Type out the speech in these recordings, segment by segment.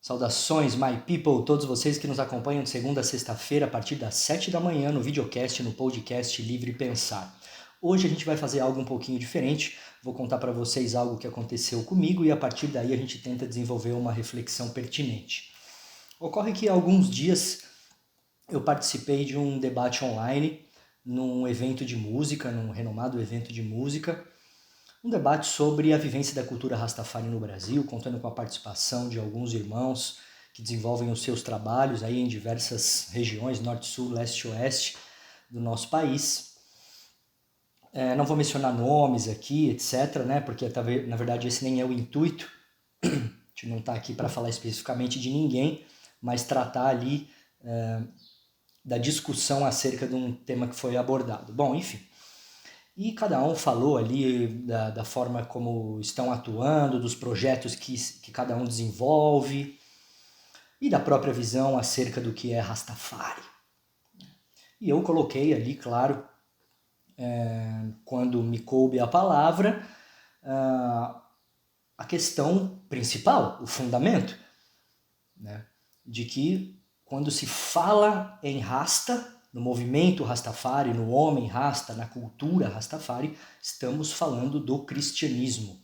Saudações, my people, todos vocês que nos acompanham de segunda a sexta-feira a partir das 7 da manhã no videocast, no podcast Livre Pensar. Hoje a gente vai fazer algo um pouquinho diferente, vou contar para vocês algo que aconteceu comigo e a partir daí a gente tenta desenvolver uma reflexão pertinente. Ocorre que há alguns dias eu participei de um debate online num evento de música, num renomado evento de música, um debate sobre a vivência da cultura Rastafari no Brasil, contando com a participação de alguns irmãos que desenvolvem os seus trabalhos aí em diversas regiões, norte, sul, leste e oeste do nosso país. Não vou mencionar nomes aqui, etc., né, porque na verdade esse nem é o intuito. A gente não está aqui para falar especificamente de ninguém, mas tratar ali da discussão acerca de um tema que foi abordado. Bom, enfim. E cada um falou ali da forma como estão atuando, dos projetos que cada um desenvolve e da própria visão acerca do que é Rastafari. E eu coloquei ali, claro, quando me coube a palavra, a questão principal, o fundamento, né, de que quando se fala em Rasta, no movimento Rastafari, no homem Rasta, na cultura Rastafari, estamos falando do cristianismo.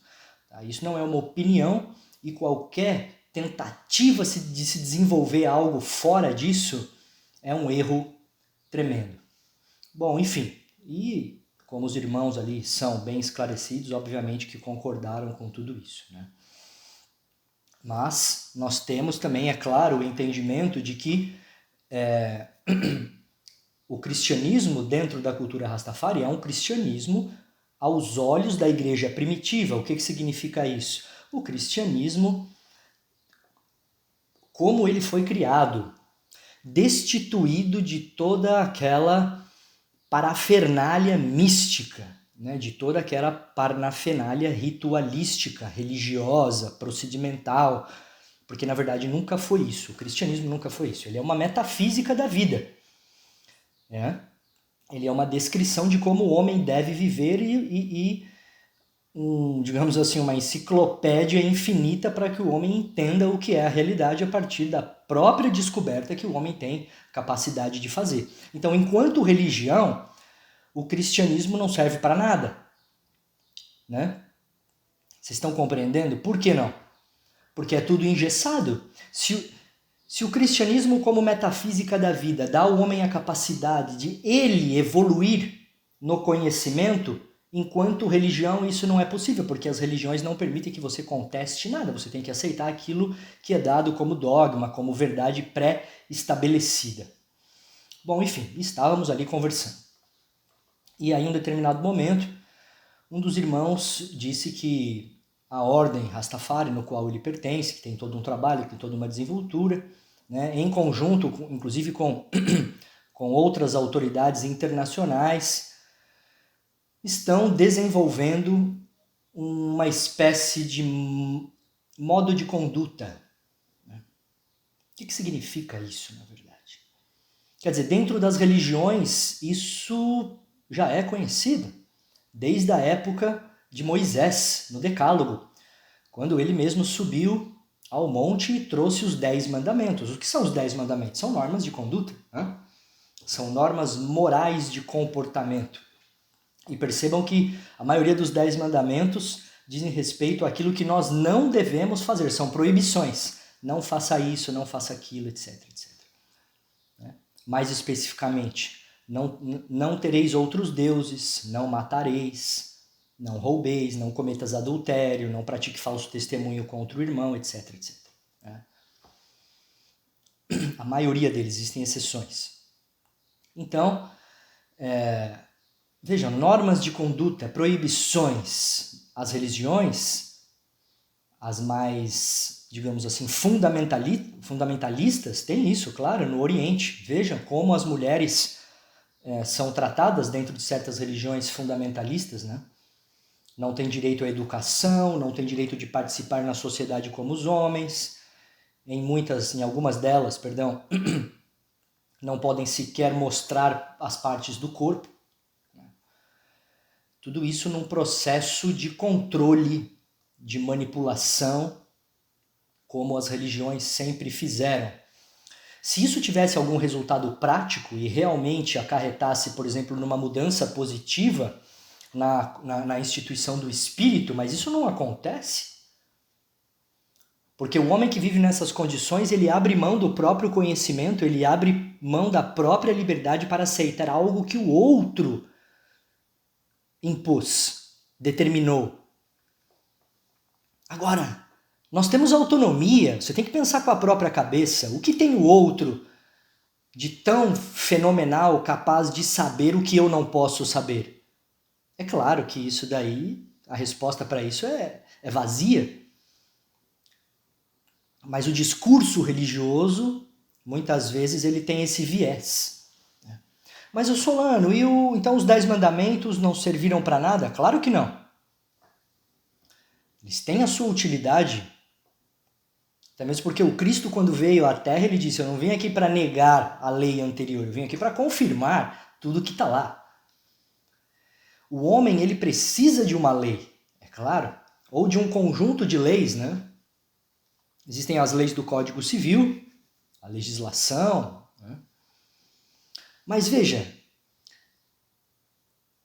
Tá? Isso não é uma opinião e qualquer tentativa de se desenvolver algo fora disso é um erro tremendo. Bom, enfim, e como os irmãos ali são bem esclarecidos, obviamente que concordaram com tudo isso, né? Mas nós temos também, é claro, o entendimento de que o cristianismo dentro da cultura Rastafari é um cristianismo aos olhos da igreja primitiva. O que significa isso? O cristianismo, como ele foi criado, destituído de toda aquela parafernália mística, né? De toda aquela parafernália ritualística, religiosa, procedimental, porque na verdade nunca foi isso. O cristianismo nunca foi isso. Ele é uma metafísica da vida. Ele é uma descrição de como o homem deve viver digamos assim, uma enciclopédia infinita para que o homem entenda o que é a realidade a partir da própria descoberta que o homem tem capacidade de fazer. Então, enquanto religião, o cristianismo não serve para nada, né? Vocês estão compreendendo? Por que não? Porque é tudo engessado. Se o cristianismo como metafísica da vida dá ao homem a capacidade de ele evoluir no conhecimento, enquanto religião isso não é possível, porque as religiões não permitem que você conteste nada, você tem que aceitar aquilo que é dado como dogma, como verdade pré-estabelecida. Bom, enfim, estávamos ali conversando. E aí, em um determinado momento, um dos irmãos disse que a ordem Rastafari, no qual ele pertence, que tem todo um trabalho, que tem toda uma desenvoltura, né, em conjunto, inclusive com outras autoridades internacionais, estão desenvolvendo uma espécie de modo de conduta. Né? O que significa isso, na verdade? Quer dizer, dentro das religiões, isso já é conhecido, desde a época de Moisés, no Decálogo, quando ele mesmo subiu ao monte e trouxe os 10 mandamentos. O que são os 10 mandamentos? São normas de conduta, né? São normas morais de comportamento. E percebam que a maioria dos 10 mandamentos dizem respeito àquilo que nós não devemos fazer, são proibições. Não faça isso, não faça aquilo, etc, etc. Mais especificamente, não tereis outros deuses, não matareis, não roubeis, não cometas adultério, não pratique falso testemunho contra o irmão, etc, etc. A maioria deles, existem exceções. Então, vejam, normas de conduta, proibições. As religiões, as mais, digamos assim, fundamentalistas, têm isso, claro, no Oriente. Vejam como as mulheres são tratadas dentro de certas religiões fundamentalistas, né? Não tem direito à educação, não tem direito de participar na sociedade como os homens. Em algumas delas, não podem sequer mostrar as partes do corpo. Tudo isso num processo de controle, de manipulação, como as religiões sempre fizeram. Se isso tivesse algum resultado prático e realmente acarretasse, por exemplo, numa mudança positiva na instituição do espírito, mas isso não acontece. Porque o homem que vive nessas condições, ele abre mão do próprio conhecimento, ele abre mão da própria liberdade para aceitar algo que o outro impôs, determinou. Agora, nós temos autonomia, você tem que pensar com a própria cabeça. O que tem o outro de tão fenomenal, capaz de saber o que eu não posso saber? É claro que isso daí, a resposta para isso é vazia. Mas o discurso religioso, muitas vezes, ele tem esse viés. Mas o Solano, então os 10 mandamentos não serviram para nada? Claro que não. Eles têm a sua utilidade. Até mesmo porque o Cristo, quando veio à Terra, ele disse: eu não vim aqui para negar a lei anterior, eu vim aqui para confirmar tudo que está lá. O homem, ele precisa de uma lei, é claro, ou de um conjunto de leis, né? Existem as leis do Código Civil, a legislação, né? Mas veja,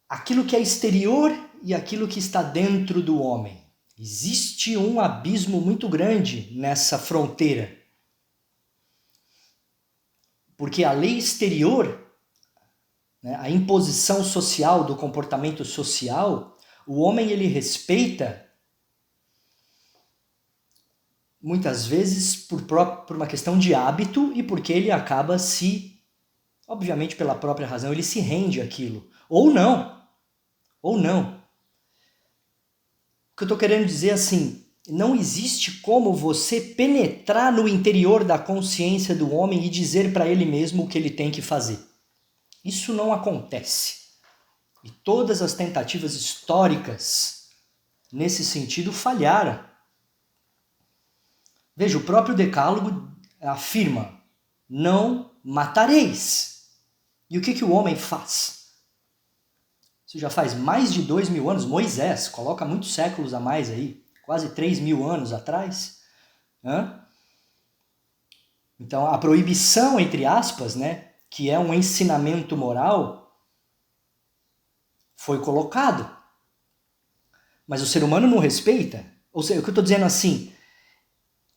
aquilo que é exterior e aquilo que está dentro do homem. Existe um abismo muito grande nessa fronteira. Porque a lei exterior, né, a imposição social do comportamento social, o homem ele respeita muitas vezes por uma questão de hábito e porque ele acaba obviamente pela própria razão, ele se rende àquilo. Ou não. O que eu estou querendo dizer é assim, não existe como você penetrar no interior da consciência do homem e dizer para ele mesmo o que ele tem que fazer. Isso não acontece. E todas as tentativas históricas nesse sentido falharam. Veja, o próprio Decálogo afirma: não matareis. E o que o homem faz? Isso já faz mais de 2000 anos. Moisés, coloca muitos séculos a mais aí, quase 3000 anos atrás. Então, a proibição, entre aspas, né, que é um ensinamento moral, foi colocado. Mas o ser humano não respeita. Ou seja, o que eu estou dizendo assim,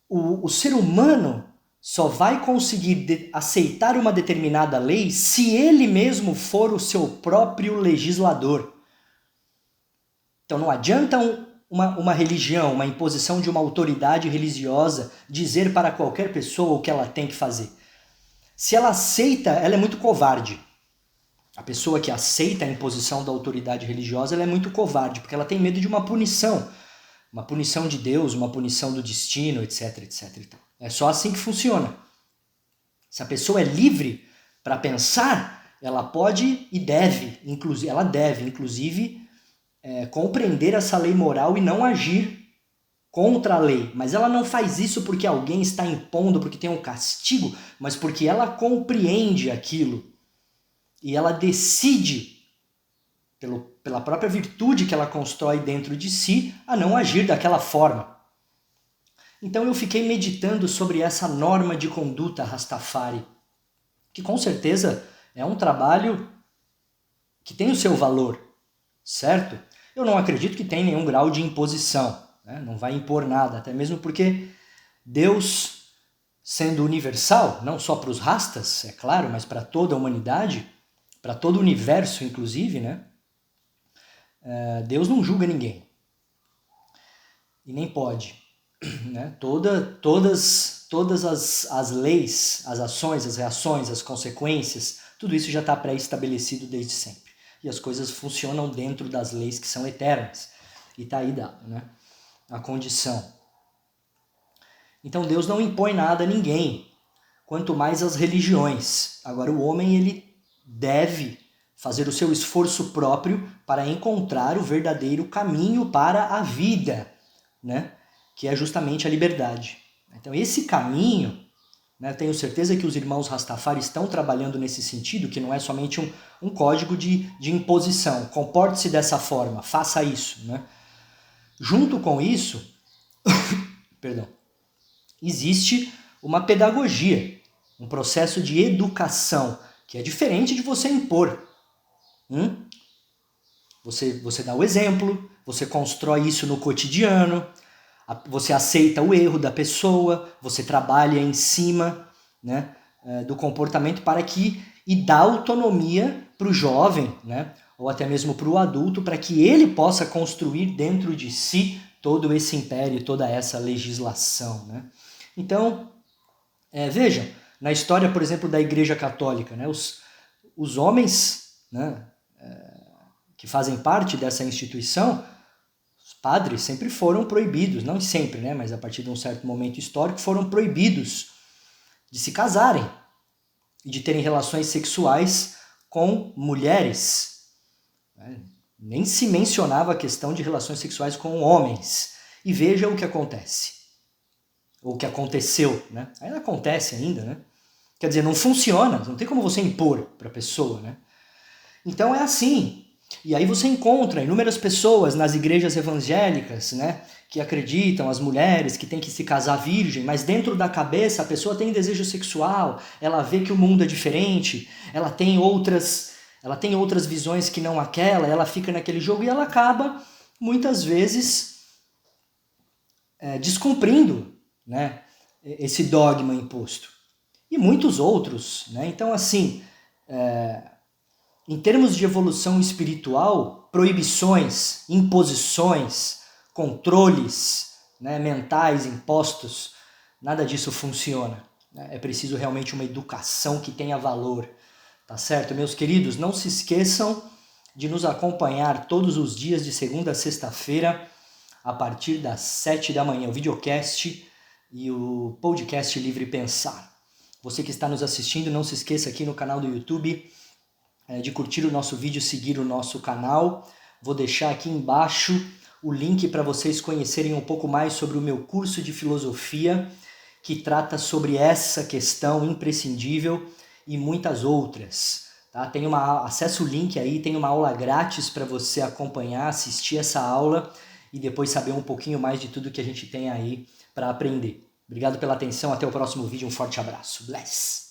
o ser humano só vai conseguir aceitar uma determinada lei se ele mesmo for o seu próprio legislador. Então não adianta uma religião, uma imposição de uma autoridade religiosa dizer para qualquer pessoa o que ela tem que fazer. Se ela aceita, ela é muito covarde. A pessoa que aceita a imposição da autoridade religiosa, ela é muito covarde, porque ela tem medo de uma punição de Deus, uma punição do destino, etc, etc. É só assim que funciona. Se a pessoa é livre para pensar, ela pode e deve, inclusive, compreender essa lei moral e não agir contra a lei. Mas ela não faz isso porque alguém está impondo, porque tem um castigo, mas porque ela compreende aquilo. E ela decide, pela própria virtude que ela constrói dentro de si, a não agir daquela forma. Então eu fiquei meditando sobre essa norma de conduta Rastafari, que com certeza é um trabalho que tem o seu valor, certo? Eu não acredito que tenha nenhum grau de imposição, né? Não vai impor nada, até mesmo porque Deus, sendo universal, não só para os rastas, é claro, mas para toda a humanidade, para todo o universo inclusive, né? Deus não julga ninguém. E nem pode. Né? Todas as leis, as ações, as reações, as consequências, tudo isso já está pré-estabelecido desde sempre. E as coisas funcionam dentro das leis que são eternas. E está aí dado, né? A condição. Então Deus não impõe nada a ninguém, quanto mais as religiões. Agora o homem ele deve fazer o seu esforço próprio para encontrar o verdadeiro caminho para a vida, né? Que é justamente a liberdade. Então esse caminho, né, tenho certeza que os irmãos Rastafari estão trabalhando nesse sentido, que não é somente um código de imposição, comporte-se dessa forma, faça isso. Né? Junto com isso, perdão, existe uma pedagogia, um processo de educação, que é diferente de você impor. Você dá o exemplo, você constrói isso no cotidiano, você aceita o erro da pessoa, você trabalha em cima, né, do comportamento e dá autonomia para o jovem, né, ou até mesmo para o adulto, para que ele possa construir dentro de si todo esse império, toda essa legislação. Né? Então, vejam, na história, por exemplo, da Igreja Católica, né, os homens, né, que fazem parte dessa instituição, os padres sempre foram proibidos, não sempre, né, mas a partir de um certo momento histórico, foram proibidos de se casarem e de terem relações sexuais com mulheres. Nem se mencionava a questão de relações sexuais com homens. E veja o que acontece. Ou o que aconteceu, né? Ainda acontece ainda, né? Quer dizer, não funciona, não tem como você impor para a pessoa, né? Então é assim. E aí você encontra inúmeras pessoas nas igrejas evangélicas, né, que acreditam, as mulheres, que tem que se casar virgem, mas dentro da cabeça a pessoa tem desejo sexual, ela vê que o mundo é diferente, ela tem outras visões que não aquela, ela fica naquele jogo e ela acaba, muitas vezes, descumprindo, né, esse dogma imposto. E muitos outros, né? Então, assim, em termos de evolução espiritual, proibições, imposições, controles, né, mentais, impostos, nada disso funciona. Né? É preciso realmente uma educação que tenha valor. Tá certo? Meus queridos, não se esqueçam de nos acompanhar todos os dias de segunda a sexta-feira, a partir das 7 da manhã, o videocast e o podcast Livre Pensar. Você que está nos assistindo, não se esqueça aqui no canal do YouTube de curtir o nosso vídeo, seguir o nosso canal. Vou deixar aqui embaixo o link para vocês conhecerem um pouco mais sobre o meu curso de filosofia, que trata sobre essa questão imprescindível e muitas outras. Tá? Acesse o link aí, tem uma aula grátis para você acompanhar, assistir essa aula e depois saber um pouquinho mais de tudo que a gente tem aí para aprender. Obrigado pela atenção, até o próximo vídeo, um forte abraço. Bless!